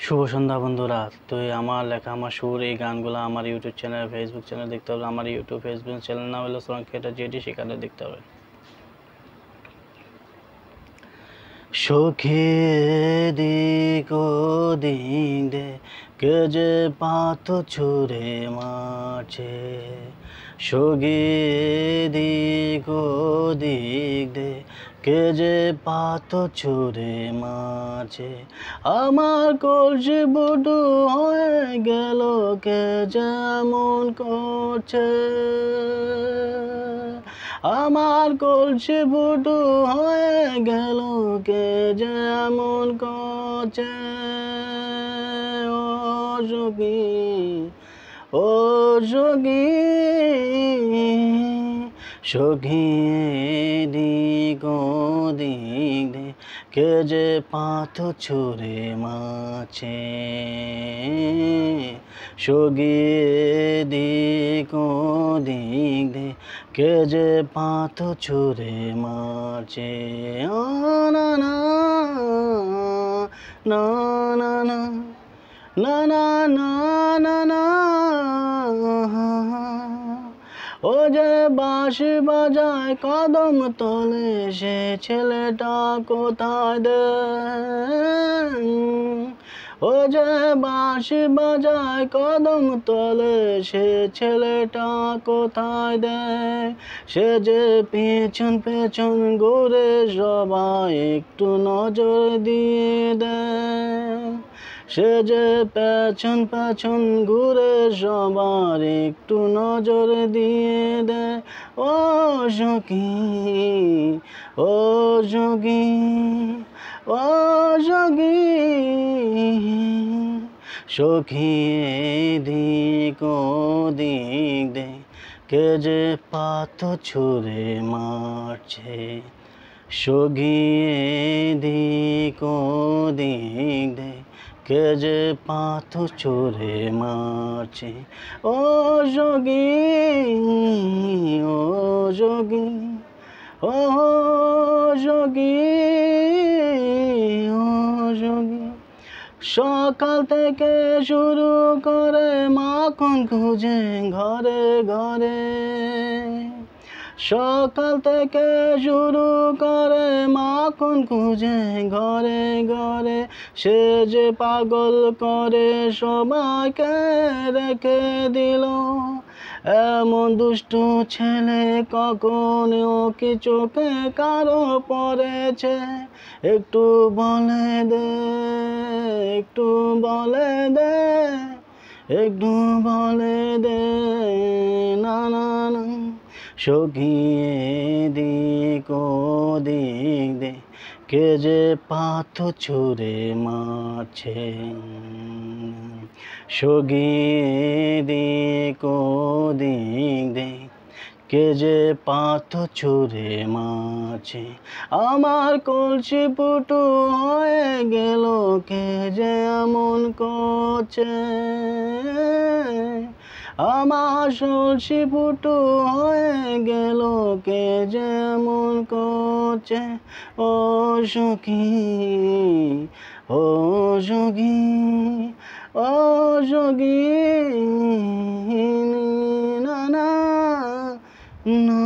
শুভ সন্ধ্যা বন্ধুরা। তো আমার লেখা আমার সুর এই গানগুলো আমার ইউটিউব চ্যানেল ফেসবুক চ্যানেল দেখতে হবে। আমার ইউটিউব ফেসবুক চ্যানেল নাম হলো সংকেতা জেডি, সেখানে দেখতে হবে। সখী দিক দিক দে কে যে পাত ছুঁড়ে মারছে, সখী দিক দিক দে কে যে পাত ছুঁড়ে মারছে। আমার কলসি বুডু হয়ে গেল কে যেমন করছে, আমার কলসি বুডু হয়ে গেল কে যেমন করছে। ও যোগী, ও যোগী, সখী দিক দিক দে কে যে পাথ ছুঁড়ে মারছে, সখী দিক দিক দে কে যে পাথ ছুঁড়ে মারছে। ও না না না না না না না না না না, ও যে বাঁশি বাজায় কদম তলে সে ছেলেটা কোথায় দে, ও যে বাঁশি বাজায় কদম তলে সে ছেলেটা কোথায় দে। সে যে পেছন পেছন ঘুরে সবাই একটু নজর দিয়ে দেয়, সে যে পেছন পেছন ঘুরে সবার একটু নজর দিয়ে দেয়। ও সখী, ও যোগী, ও যোগী, সখী দিক দিক দে কে যে পাথ ছুঁড়ে মারছে, সখী দিক দিক দে কে যে পাথ ছুঁড়ে মারছে। ও যোগী, ও যোগী, ও যোগী, ও যোগী, সকাল থেকে শুরু করে মাখন খুঁজে ঘরে ঘরে, সকাল থেকে শুরু করে মাখন খুঁজে ঘরে ঘরে, সে যে পাগল করে সবাইকে রেখে দিল। এমন দুষ্টু ছেলে কখনো কি চোখে কারো পড়েছে? একটু বলে দে, একটু বলে দে, একটু বলে দে না না না। সখী দিক দিক দে কে যে পাথ ছুঁড়ে মারছে, সখী দিক দিক দে কে যে পাথ ছুঁড়ে মারছে। আমার কলসি পুটু হয়ে গেল কে যে এমন করছে, আমার কলসি পুটু হয়ে গেল কে যে এমন করছে। ও সখী, ও যোগী, ও যোগী, না না না।